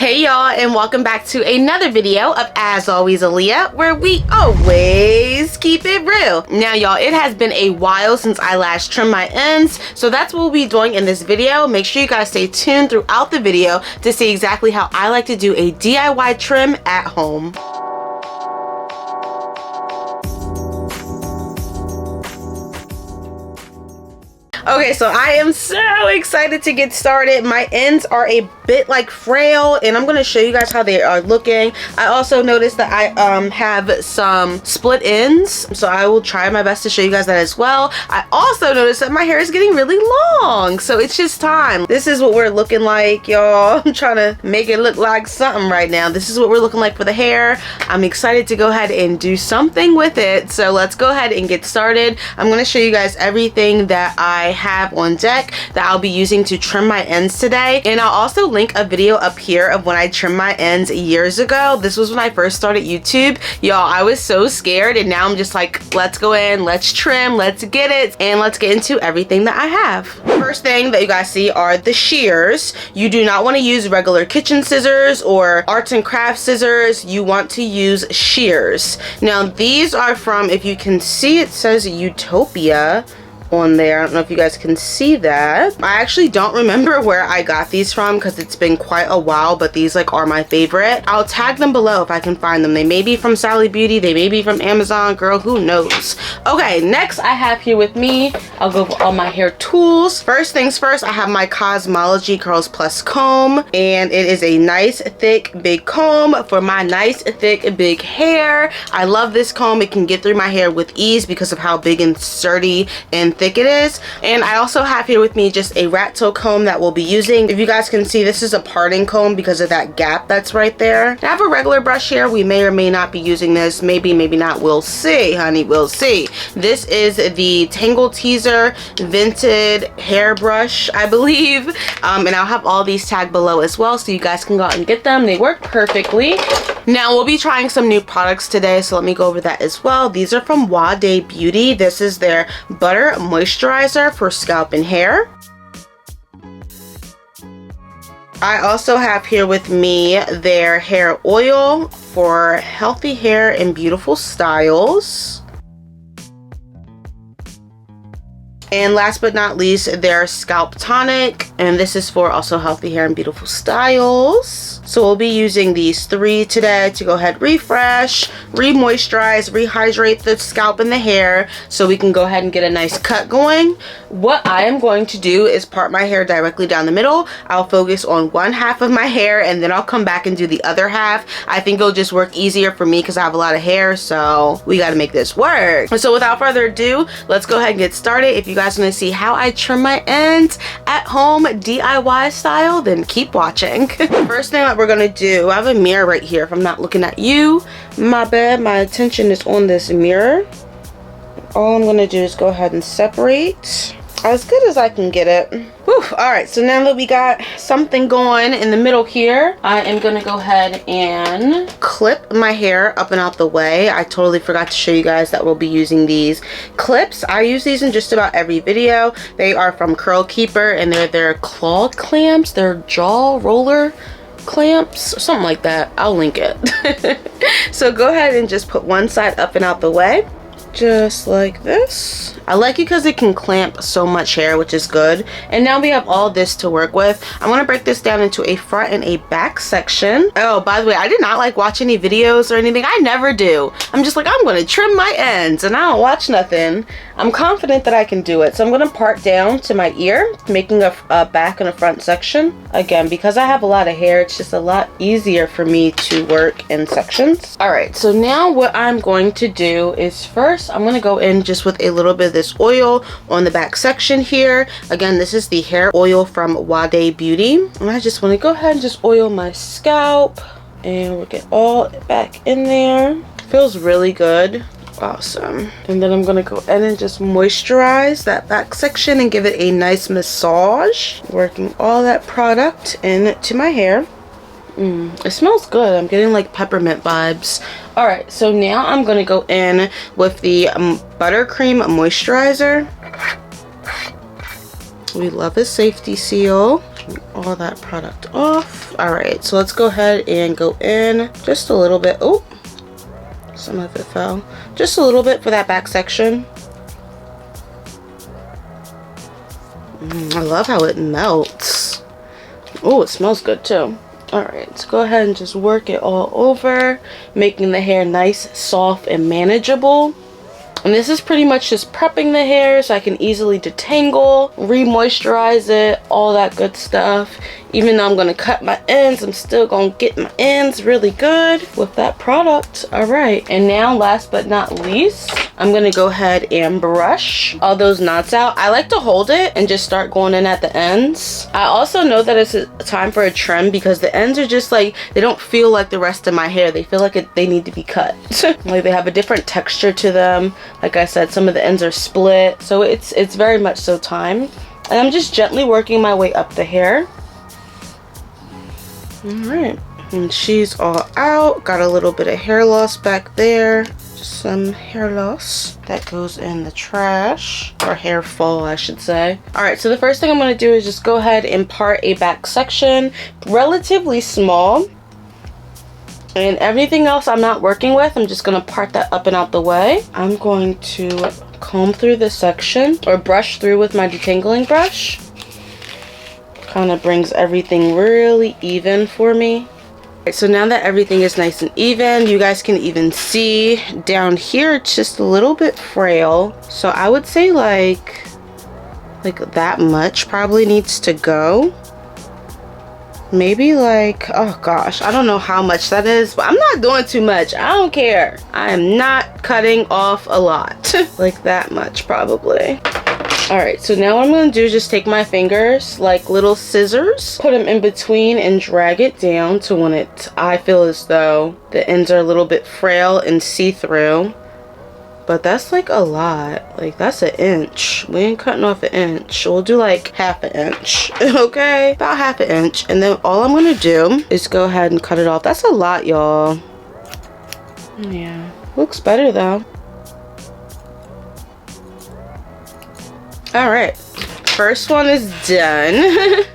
Hey y'all, and welcome back to another video of As Always Aleia, where we always keep it real. Now y'all, it has been a while since I last trimmed my ends, so that's what we'll be doing in this video. Make sure you guys stay tuned throughout the video to see exactly how I like to do a DIY trim at home. Okay, so I am so excited to get started. My ends are a bit like frail, and I'm going to show you guys how they are looking. I also noticed that I have some split ends, so I will try my best to show you guys that as well. I also noticed that my hair is getting really long, so it's just time. This is what we're looking like, y'all. I'm trying to make it look like something right now. This is what we're looking like for the hair. I'm excited to go ahead and do something with it, so let's go ahead and get started. I'm going to show you guys everything that I have on deck that I'll be using to trim my ends today, and I'll also link a video up here of when I trimmed my ends years ago. This was when I first started YouTube. Y'all, I was so scared, and now I'm just like, let's go in, let's trim, let's get it, and let's get into everything that I have. First thing that you guys see are the shears. You do not want to use regular kitchen scissors or arts and crafts scissors. You want to use shears. Now these are from, if you can see, it says Utopia on there. I don't know if you guys can see that. I actually don't remember where I got these from because it's been quite a while, but these like are my favorite. I'll tag them below if I can find them. They may be from Sally Beauty, they may be from Amazon, girl, who knows. Okay, next I have here with me, I'll go over all my hair tools. First things first, I have my Cosmology Curls Plus comb, and it is a nice thick big comb for my nice thick big hair. I love this comb. It can get through my hair with ease because of how big and sturdy and thick it is. And I also have here with me just a rat tail comb that we'll be using. If you guys can see, this is a parting comb because of that gap that's right there. I have a regular brush here. We may or may not be using this, maybe not. We'll see, honey, we'll see. This is the Tangle Teaser Vented hair brush, I believe, and I'll have all these tagged below as well, so you guys can go out and get them. They work perfectly. Now we'll be trying some new products today, so let me go over that as well. These are from Wade Beauty. This is their butter moisturizer for scalp and hair. I also have here with me their hair oil for healthy hair and beautiful styles. And last but not least, their scalp tonic, and this is for also healthy hair and beautiful styles. So we'll be using these three today to go ahead, refresh, re-moisturize, rehydrate the scalp and the hair so we can go ahead and get a nice cut going. What I am going to do is part my hair directly down the middle. I'll focus on one half of my hair, and then I'll come back and do the other half. I think it'll just work easier for me because I have a lot of hair, so we got to make this work. So without further ado, let's go ahead and get started. If you guys want to see how I trim my ends at home DIY style, then keep watching. First thing that we're gonna do, I have a mirror right here. If I'm not looking at you, my bad, my attention is on this mirror. All I'm gonna do is go ahead and separate as good as I can get it. Whew. All right, so now that we got something going in the middle here, I am gonna go ahead and clip my hair up and out the way. I totally forgot to show you guys that we'll be using these clips. I use these in just about every video. They are from Curl Keeper, and they're their claw clamps, their jaw roller clamps, something like that. I'll link it. So go ahead and just put one side up and out the way, just like this. I like it because it can clamp so much hair, which is good. And now we have all this to work with. I'm going to break this down into a front and a back section. Oh, by the way, I did not like watch any videos or anything. I never do. I'm just like, I'm going to trim my ends, and I don't watch nothing. I'm confident that I can do it. So I'm going to part down to my ear, making a back and a front section. Again, because I have a lot of hair, it's just a lot easier for me to work in sections. All right, so now what I'm going to do is first, I'm going to go in just with a little bit of this oil on the back section here. Again, this is the hair oil from Wade Beauty, and I just want to go ahead and just oil my scalp, and we'll get all back in there. Feels really good. Awesome. And then I'm going to go in and just moisturize that back section and give it a nice massage, working all that product into my hair. It smells good. I'm getting like peppermint vibes. Alright, so now I'm going to go in with the buttercream moisturizer. We love a safety seal. All that product off. All right, so let's go ahead and go in just a little bit. Oh, some of it fell. Just a little bit for that back section. I love how it melts. Oh, it smells good too. All right, let's go ahead and just work it all over, making the hair nice, soft, and manageable. And this is pretty much just prepping the hair so I can easily detangle, re-moisturize it, all that good stuff. Even though I'm gonna cut my ends, I'm still gonna get my ends really good with that product. All right, and now last but not least, I'm gonna go ahead and brush all those knots out. I like to hold it and just start going in at the ends. I also know that it's time for a trim because the ends are just like, they don't feel like the rest of my hair. They feel like they need to be cut. Like they have a different texture to them. Like I said, some of the ends are split. So it's very much so time. And I'm just gently working my way up the hair. All right, and she's all out. Got a little bit of hair loss back there. Just some hair loss that goes in the trash, or hair fall, I should say. All right, so the first thing I'm gonna do is just go ahead and part a back section, relatively small. And everything else I'm not working with, I'm just gonna part that up and out the way. I'm going to comb through this section, or brush through with my detangling brush. Kind of brings everything really even for me. Right, so now that everything is nice and even, you guys can even see down here it's just a little bit frail. So I would say like that much probably needs to go. Maybe like, oh gosh, I don't know how much that is, but I'm not doing too much. I don't care. I am not cutting off a lot. Like that much probably. All right, so now what I'm gonna do is just take my fingers like little scissors, put them in between and drag it down to when I feel as though the ends are a little bit frail and see-through. But that's like a lot. Like that's an inch. We ain't cutting off an inch. We'll do like half an inch. Okay, about half an inch. And then all I'm gonna do is go ahead and cut it off. That's a lot, y'all. Yeah, looks better though. All right, first one is done.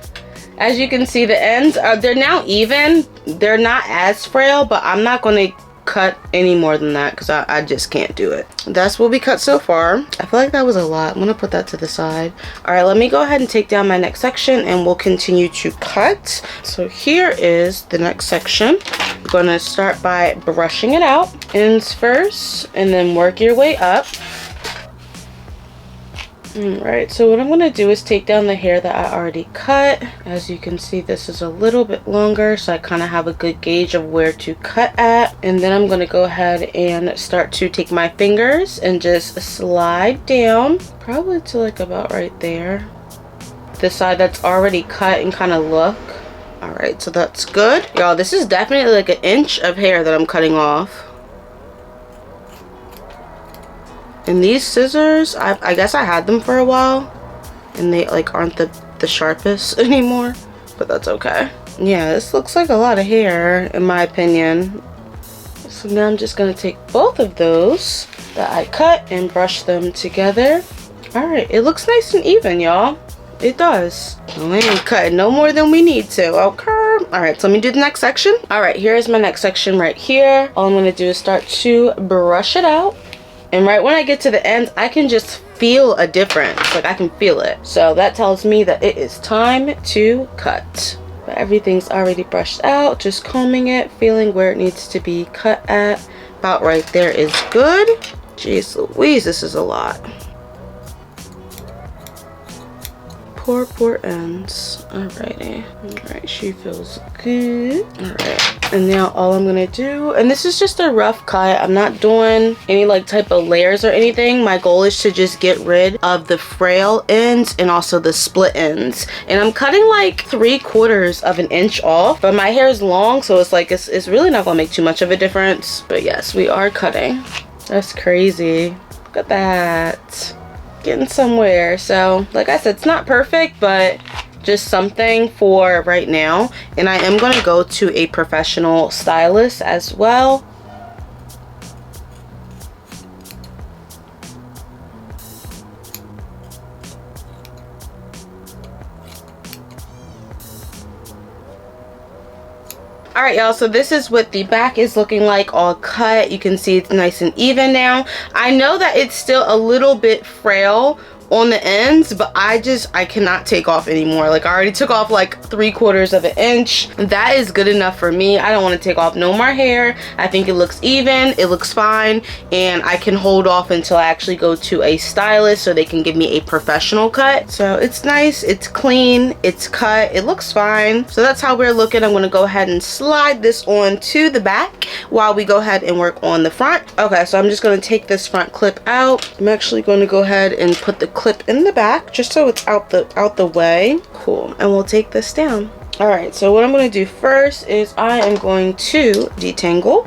As you can see, the ends they're now even. They're not as frail, but I'm not gonna cut any more than that because I just can't do it. That's what we cut so far. I feel like that was a lot. I'm gonna put that to the side. All right, let me go ahead and take down my next section and we'll continue to cut. So here is the next section. You're gonna start by brushing it out, ends first, and then work your way up. Alright, so what I'm going to do is take down the hair that I already cut. As you can see, this is a little bit longer, so I kind of have a good gauge of where to cut at. And then I'm going to go ahead and start to take my fingers and just slide down, probably to like about right there. The side that's already cut and kind of look. Alright, so that's good. Y'all, this is definitely like an inch of hair that I'm cutting off. And these scissors, I guess I had them for a while and they like aren't the sharpest anymore, but that's okay. Yeah, this looks like a lot of hair in my opinion. So now I'm just gonna take both of those that I cut and brush them together. All right, it looks nice and even, y'all. It does. We ain't cutting no more than we need to, okay? All right, so let me do the next section. All right, here's my next section right here. All I'm gonna do is start to brush it out. And right when I get to the end, I can just feel a difference. Like I can feel it. So that tells me that it is time to cut. But everything's already brushed out. Just combing it, feeling where it needs to be cut at. About right there is good. Jeez Louise, this is a lot. Poor ends. Alrighty. Alright, she feels good. Alright. And now all I'm gonna do, and this is just a rough cut. I'm not doing any like type of layers or anything. My goal is to just get rid of the frail ends and also the split ends. And I'm cutting like 3/4 of an inch off, but my hair is long, so it's like it's really not gonna make too much of a difference. But yes, we are cutting. That's crazy. Look at that. Getting somewhere. So like I said, it's not perfect, but just something for right now. And I am going to go to a professional stylist as well. All right, y'all, so this is what the back is looking like, all cut. You can see it's nice and even now. I know that it's still a little bit frail on the ends, but I cannot take off anymore. Like, I already took off like 3/4 of an inch. That is good enough for me. I don't want to take off no more hair. I think it looks even, it looks fine, and I can hold off until I actually go to a stylist so they can give me a professional cut. So it's nice, it's clean, it's cut, it looks fine. So that's how we're looking. I'm going to go ahead and slide this on to the back while we go ahead and work on the front. Okay, so I'm just going to take this front clip out. I'm actually going to go ahead and put the clip in the back just so it's out the way. Cool. And we'll take this down. All right, so what I'm going to do first is I am going to detangle.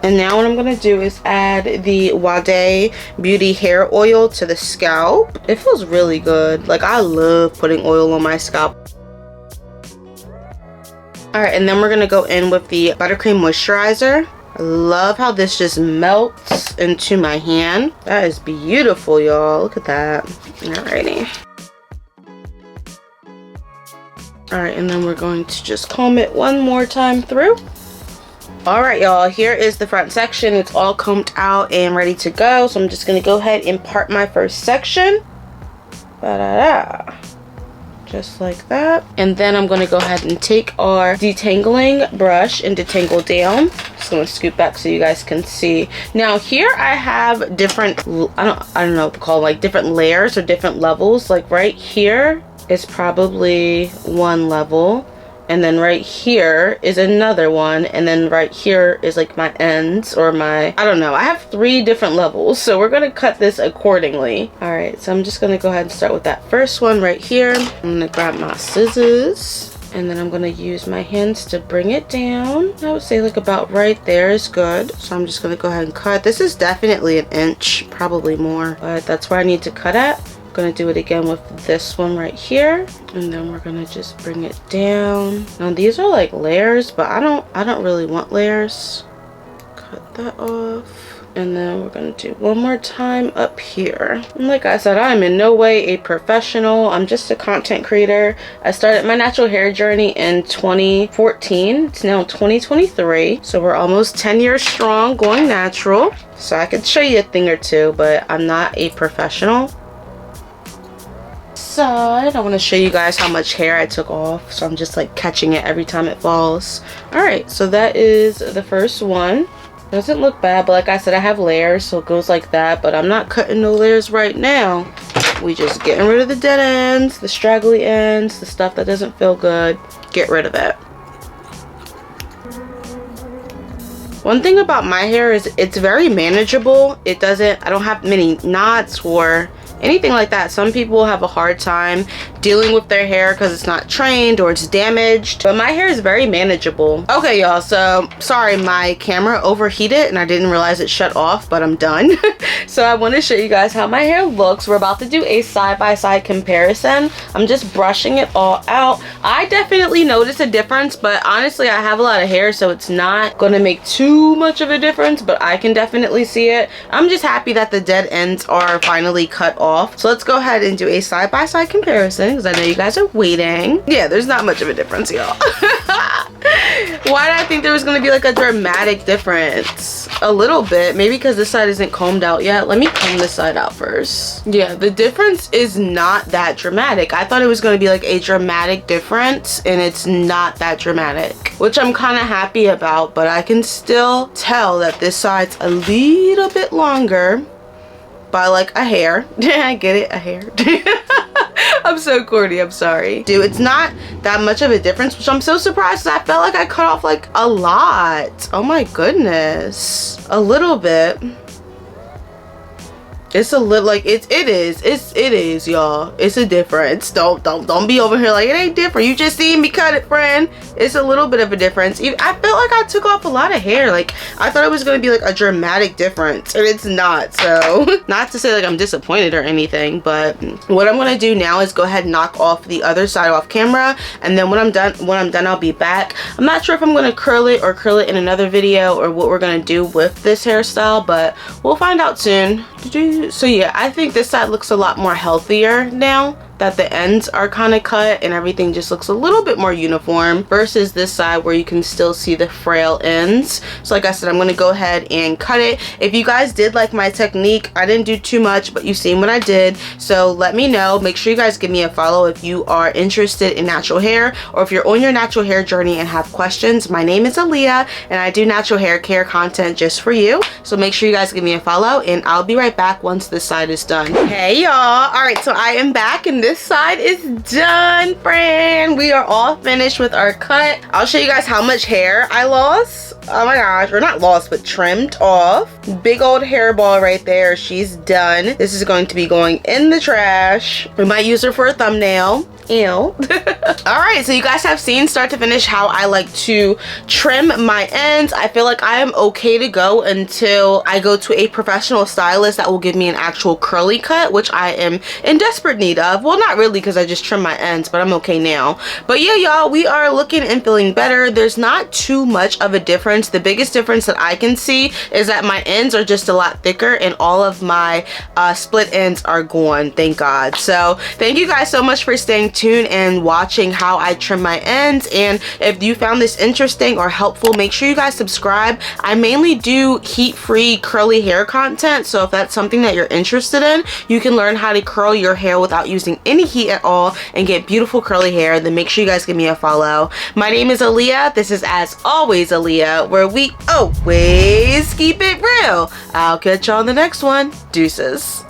And now what I'm going to do is add the Wade Beauty hair oil to the scalp. It feels really good. Like, I love putting oil on my scalp. All right, and then we're going to go in with the buttercream moisturizer. I love how this just melts into my hand. That is beautiful, y'all. Look at that. Alrighty. Alright, and then we're going to just comb it one more time through. Alright, y'all, here is the front section. It's all combed out and ready to go. So I'm just going to go ahead and part my first section. Ba-da-da. Just like that. And then I'm going to go ahead and take our detangling brush and detangle down. Just going to scoot back so you guys can see. Now here I have different, I don't know what to call, like different layers or different levels. Like right here is probably one level. And then right here is another one. And then right here is like my ends or my, I don't know. I have 3 different levels. So we're going to cut this accordingly. All right. So I'm just going to go ahead and start with that first one right here. I'm going to grab my scissors. And then I'm going to use my hands to bring it down. I would say like about right there is good. So I'm just going to go ahead and cut. This is definitely an inch, probably more. But that's where I need to cut at. Gonna do it again with this one right here, and then we're gonna just bring it down. Now these are like layers, but I don't really want layers. Cut that off. And then we're gonna do one more time up here. And like I said, I'm in no way a professional. I'm just a content creator. I started my natural hair journey in 2014. It's now 2023. So we're almost 10 years strong going natural. So I could show you a thing or two, but I'm not a professional. Side, I want to show you guys how much hair I took off, so I'm just like catching it every time it falls. All right, so that is the first one. Doesn't look bad, but like I said, I have layers, so it goes like that, but I'm not cutting no layers right now. We just getting rid of the dead ends, the straggly ends, the stuff that doesn't feel good. Get rid of it. One thing about my hair is it's very manageable. I don't have many knots or anything like that. Some people have a hard time dealing with their hair because it's not trained or it's damaged, but my hair is very manageable. Okay, y'all, so sorry, my camera overheated and I didn't realize it shut off, but I'm done. So I want to show you guys how my hair looks. We're about to do a side-by-side comparison. I'm just brushing it all out. I definitely notice a difference, but honestly I have a lot of hair, so it's not going to make too much of a difference, but I can definitely see it. I'm just happy that the dead ends are finally cut off. So let's go ahead and do a side-by-side comparison because I know you guys are waiting. Yeah, there's not much of a difference, y'all. Why did I think there was going to be like a dramatic difference? A little bit, maybe because this side isn't combed out yet. Let me comb this side out first. Yeah, the difference is not that dramatic. I thought it was going to be like a dramatic difference, and it's not that dramatic, which I'm kind of happy about, but I can still tell that this side's a little bit longer by like a hair. I get it, a hair. I'm so corny, I'm sorry. Dude, it's not that much of a difference, which I'm so surprised because I felt like I cut off like a lot. Oh my goodness. A little bit. It's a little like it is, y'all. It's a difference. Don't be over here like it ain't different. You just seen me cut it, friend. It's a little bit of a difference. I felt like I took off a lot of hair. Like I thought it was gonna be like a dramatic difference, and it's not. So not to say like I'm disappointed or anything, but what I'm gonna do now is go ahead and knock off the other side off camera, and then when I'm done I'll be back. I'm not sure if I'm gonna curl it or curl it in another video or what we're gonna do with this hairstyle, but we'll find out soon. So yeah, I think this side looks a lot more healthier now that the ends are kind of cut and everything just looks a little bit more uniform versus this side where you can still see the frail ends. So like I said, I'm going to go ahead and cut it. If you guys did like my technique, I didn't do too much, but you've seen what I did. So let me know. Make sure you guys give me a follow if you are interested in natural hair, or if you're on your natural hair journey and have questions. My name is Aleia and I do natural hair care content just for you. So make sure you guys give me a follow and I'll be right back once this side is done. Hey y'all. All right, so I am back and this side is done, friend. We are all finished with our cut. I'll show you guys how much hair I lost. Oh my gosh, or not lost, but trimmed off. Big old hairball right there. She's done. This is going to be going in the trash. We might use her for a thumbnail. Ew. All right, so you guys have seen start to finish how I like to trim my ends. I feel like I am okay to go until I go to a professional stylist that will give me an actual curly cut, which I am in desperate need of. Well, not really, because I just trimmed my ends, but I'm okay now. But yeah, y'all, we are looking and feeling better. There's not too much of a difference. The biggest difference that I can see is that my ends are just a lot thicker and all of my split ends are gone, thank God. So thank you guys so much for staying tuned and watching how I trim my ends. And if you found this interesting or helpful, make sure you guys subscribe. I mainly do heat-free curly hair content, so if that's something that you're interested in, you can learn how to curl your hair without using any heat at all and get beautiful curly hair, then make sure you guys give me a follow. My name is Aleia. This is As Always Aleia, where we always keep it real. I'll catch you on the next one. Deuces.